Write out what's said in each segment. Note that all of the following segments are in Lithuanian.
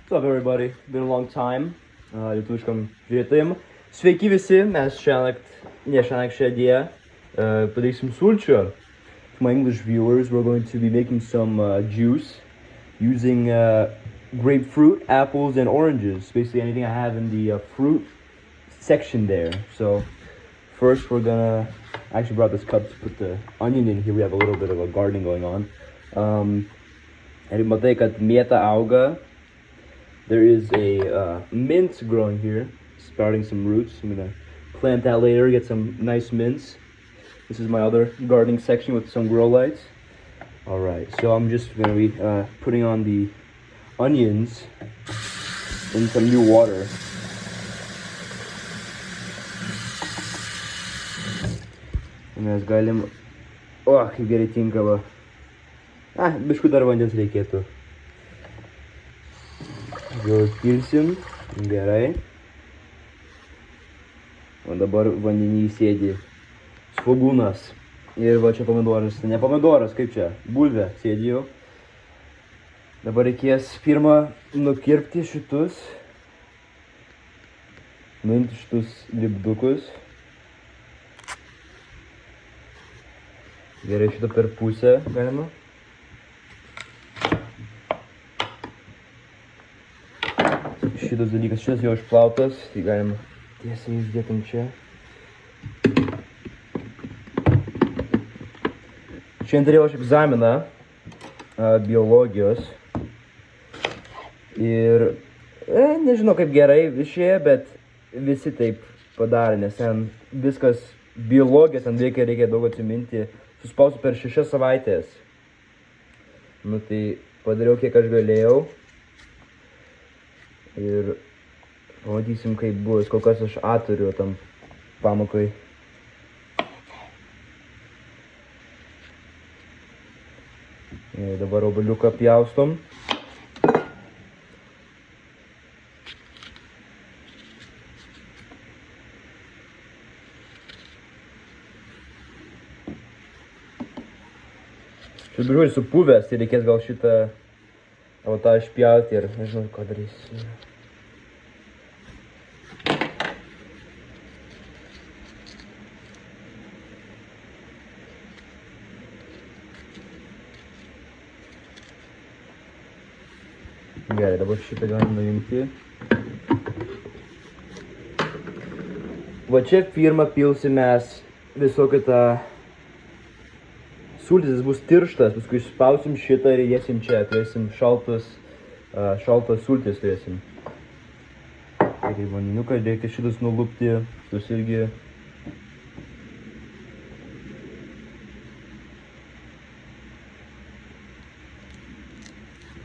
What's up, everybody? Been a long time. Lietuviškam žiūrėtojim. Sveiki visi, mes šiąnakt padarysim sulčių. For my English viewers, we're going to be making some juice using grapefruit, apples, and oranges. Basically anything I have in the fruit section there. So first we're gonna, I actually brought this cup to put the onion in here. We have a little bit of a gardening going on. And matai, kad mėta auga. There is a mint growing here, sprouting some roots. I'm gonna plant that later, get some nice mints. This is my other gardening section with some grow lights. All right, so I'm just gonna be putting on the onions in some new water. Mes galim, kaip gerai tinka va. Biškų dar vandens reikėtų. Jau pilsim, gerai. O dabar vandenį sėdi svogūnas. Ir va čia pomidoras, ne pomidoras, kaip čia, bulvė sėdi jau. Dabar reikės pirmą nukirpti šitus. Nuimti šitus lipdukus. Gerai, šitą per pusę galima. Šitas dalykas, šitas jau išplautas, tai galima tiesiai išdėtum čia. Šiandien turėjau aš egzaminą biologijos. Ir nežinau kaip gerai išėjo, bet visi taip padarė, nes ten viskas biologijos, ten reikia daug atsiminti. Suspausiu per 6 savaitės. Nu tai padariau kiek aš galėjau. Ir pamatysim kaip bus, kol kas aš A turiu tam pamokai. Ir dabar obuoliuką pjaustom. Šis biškutį supuvęs, tai reikės gal šitą tą išpjauti ir nežinau, ką darysiu. Gerai, dabar šitą galim nuimti. Va čia pirmą pilsim mes visokį tą sultis, jis bus tirštas, paskui išspausim šitą ir įdėsim čia, turėsim šaltas sultis turėsim. Reikia vaniniuką, reikia šitas nulupti, šitas irgi.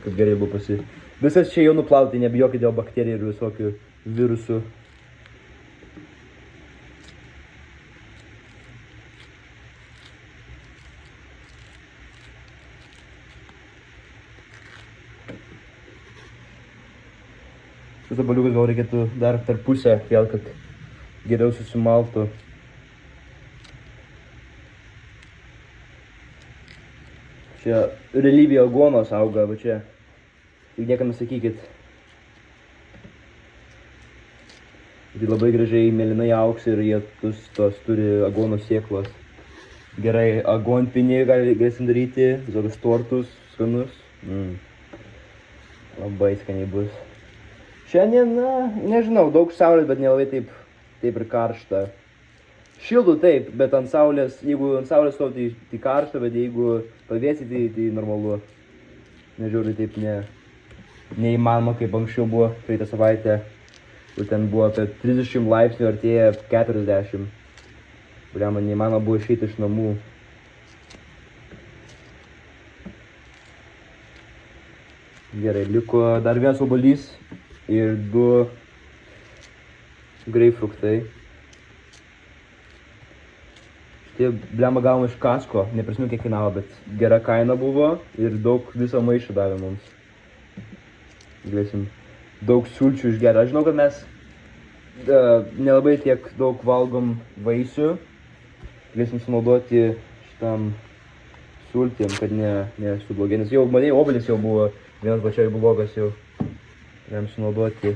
Kaip gerai buvo pasi. Visas čia jau nuplauti, nebijokit dėl bakterijų ir visokių virusų. Šitas obuoliukas gal reikėtų dar per pusę pjaut, kad geriau susimaltų. Čia realybėje aguonos auga, va čia. Tik niekam nesakykit. Tai labai gražiai mėlynai augs ir jie tos turi aguonos sėklos. Gerai, aguonpinį galėsim daryti, visokius tortus skanus. Labai skaniai bus. Šiandien, nežinau, daug saulės, bet nelabai taip ir karšta. Šiltų taip, bet ant saulės, jeigu ant saulės stovi, tai karšta, bet jeigu pavėsi, tai normalu. Nežiūrėjau, taip neįmanoma, kaip anksčiau buvo praeitą savaitę, kur ten buvo apie 30 laipsnių, artėja 40. Kuriam man neįmanoma buvo išeiti iš namų. Gerai, liko dar vienas obuolys ir 2 greipfruktai. Šitie blemba gavom iš Costco, neprisimenu kiek kainavo, bet gera kaina buvo ir daug viso maišą davė mums. Galėsim daug sulčių išgerti. Aš žinau, kad mes nelabai tiek daug valgom vaisių. Galėsim sunaudoti šitam sultėm, kad nesublogė. Nes jau, manai, obelis jau buvo vienas pačiai blogas jau. Galim sunaudoti,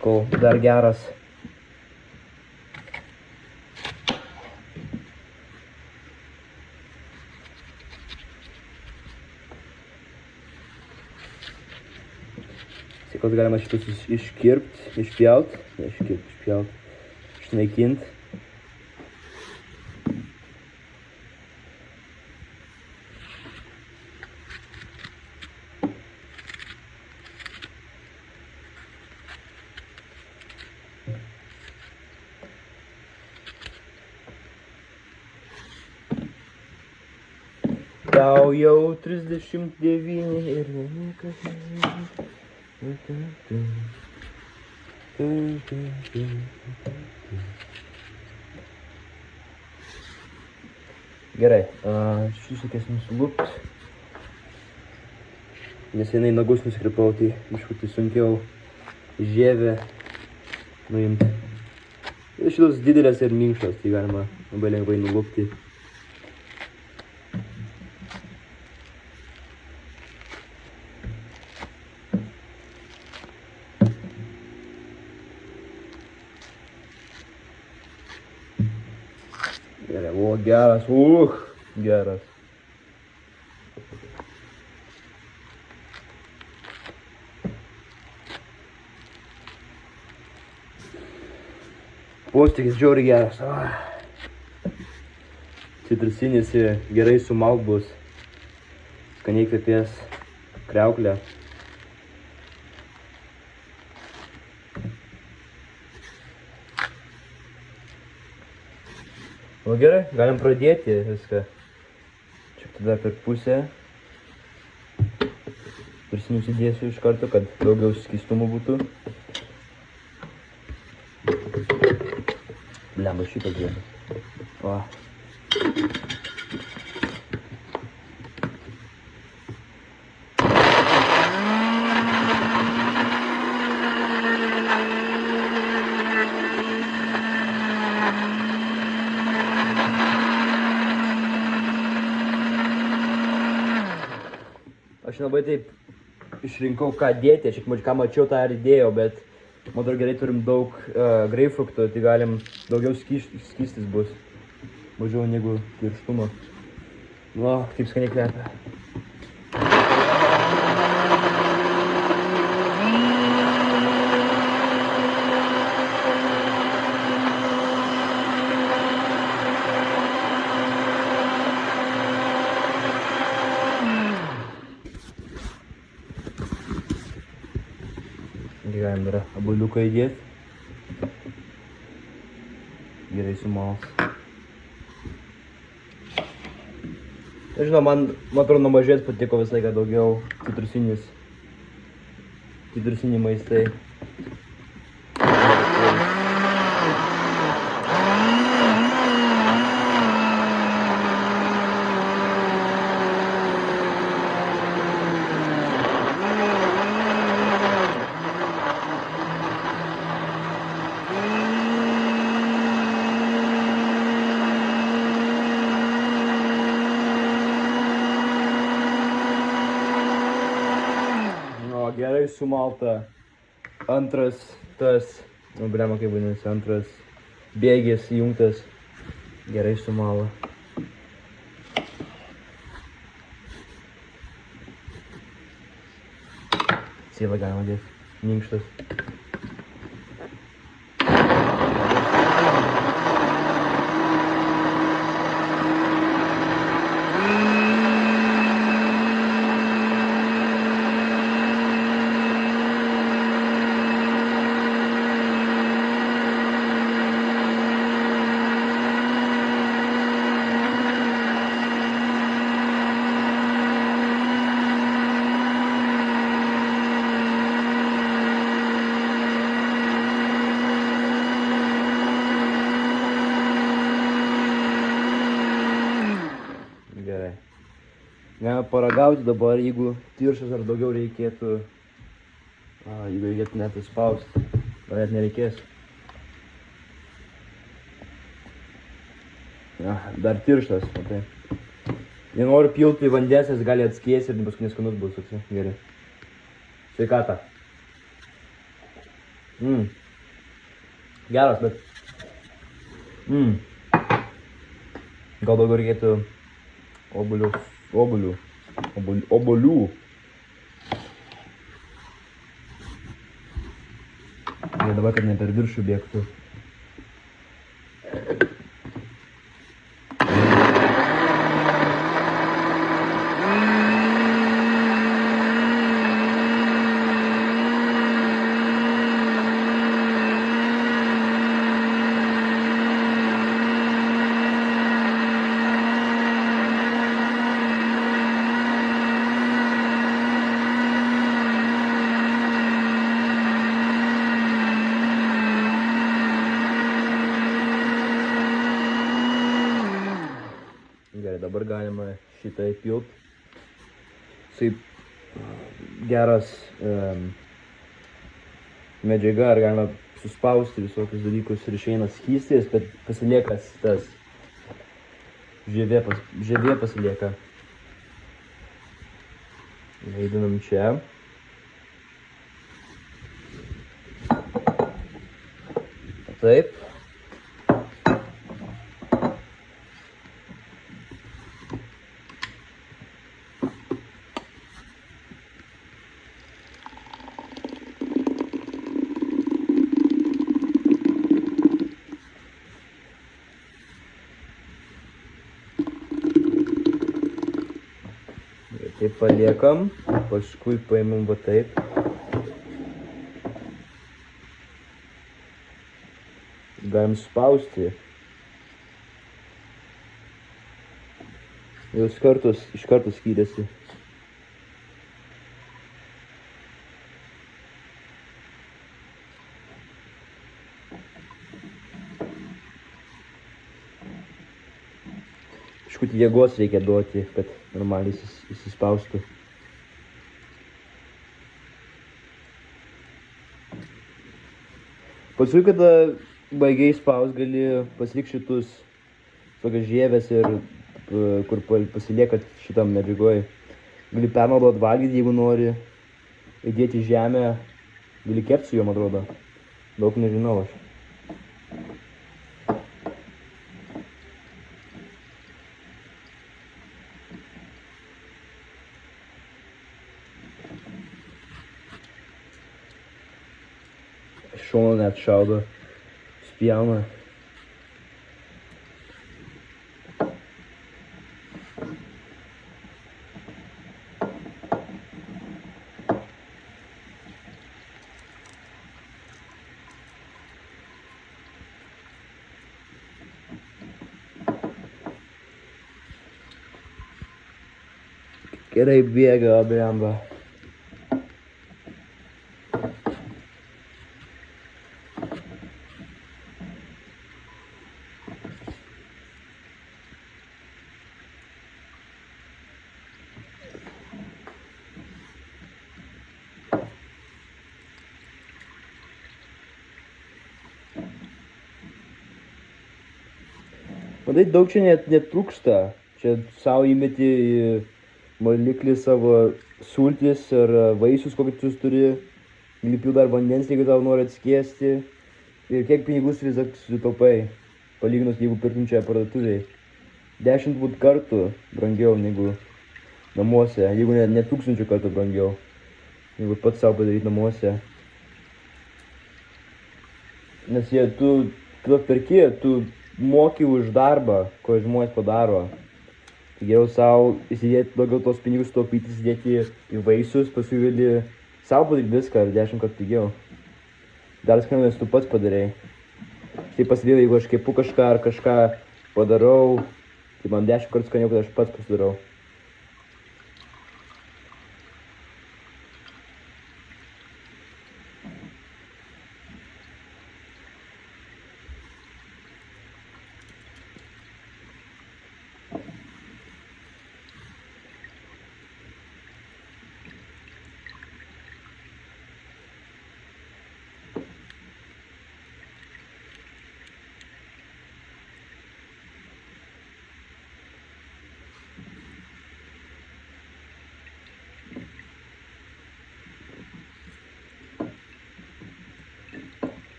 kol dar geras. Sėklas galima šitus išpjaut, išnaikint. Tau jau 39 ir niekas Gerai, šis reikės nusulupt. Nes vienai nagus nusikrypau, tai biškutį sunkiau žievę nuimti. Šitos didelės ir minkštos, tai galima labai lengvai nulupti. Gerai, o geras, geras. Postikis žiauriai geras. Citrusinis gerai sumalt bus. Skaniai kvepės kriauklę. O gerai, galim pradėti viską. Čia tada per pusę. Citrusinius įdėsiu iš karto, kad daugiau skystumų būtų. Blemba, šitas geras. Va. Aš labai taip išrinkau, ką dėti, aš ką mačiau, tą ir įdėjau, bet man atrodo gerai turim daug greipfruktų, tai galim daugiau skystis bus, mažiau negu tirštumo. Va, kaip skaniai kvepia. Galim dar obuoliuką įdėti. Gerai sumals. Nežinau, man atrodo nuo mažės patiko visą laiką daugiau citrusiniai maistai. Gerai sumalta. Antras tas, blema kaip vadinasi, antras bėgis įjungtas. Gerai sumala. Sielą galima dėti, minkštas. Gerai. Galime paragauti dabar, jeigu tiršas ar daugiau reikėtų, jeigu reikėtų net įspausti, gal net nereikės. Dar tirštas, matai. Nenoriu pilti vandens, nes gali atskiesti ir paskui neskanus bus. Gerai. Sveikatą. Geras, bet... Gal daugiau reikėtų obuolių. Ir dabar, kad ne per viršų bėgtų. Gerai, dabar galima šitą įpilt. Taip geras medžiaga, ar galima suspausti visokius dalykus ir išeina skystis, bet pasilieka tas žievė pasilieka. Įdedam čia. Taip. Taip paliekam, paskui paimam va taip. Galim spausti. Jau iš karto skiriasi. Kažkutį jėgos reikia duoti, kad normaliai įsispaustų. Paskui, kada baigiai spaust, gali pasilik šitus tokias žievės ir kur pasilieka šitam medžiagoj. Gali pernaudot valgyti, jeigu nori, įdėti žemę, gali kept su juom, atrodo. Daug nežinau aš. Šoną net šaudo, spjauna. Gerai bėga, blemba. Matai, daug čia netrūksta. Čia savo įmeti į maliklį savo sultis ar vaisius, kokius turi. Įlipiu dar vandens, jeigu tau nori atskiesti. Ir kiek pinigų sutaupai, palyginus, jeigu pirktum čia parduotuvėj. 10 kartų brangiau negu namuose, jeigu ne 1000 kartų brangiau. Jeigu pats savo padaryti namuose. Nes tu perki, tu moki už darbą, ko žmonės padaro. Tai geriau savo įsidėti daugiau tos pinigus taupyti, įsidėti į vaisius, paskui gali savo padaryti viską 10 kartų pigiau. Dar skaniau, nes tu pats padarei. Tai pasidėjau, jeigu aš kepu kažką ar kažką padarau, tai man 10 kartų skaniau, kad aš pats pasidarau.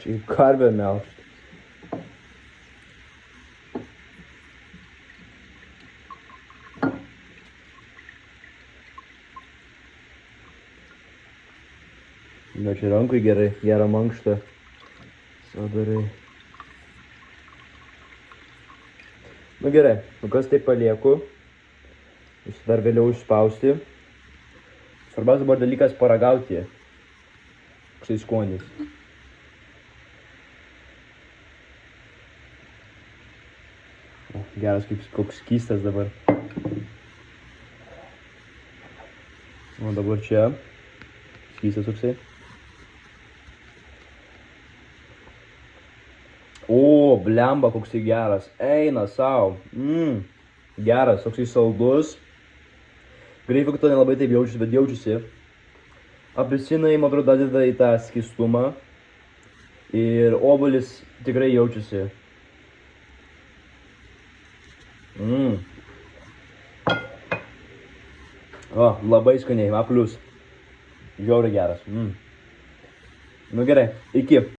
Čia karvė melžt. Na čia rankui gerai, gerą mankštą. Sadarai. Nu gerai, nu kas tai palieku. Jūs dar vėliau išspausti. Svarbiausia buvo dalykas paragauti. Koksai skonis. O, geras kaip koks skystas dabar. O dabar čia. Skystas toksai. O, blemba koksai geras. Eina sau. Geras, toksai saldus. Greipfrukto nelabai taip jaučiasi, bet jaučiasi. Apelsinai, man atrodo, dadeda į tą skystumą. Ir obuolis tikrai jaučiasi. O, labai skaniai, A+. Žiauriai geras. Nu gerai, iki.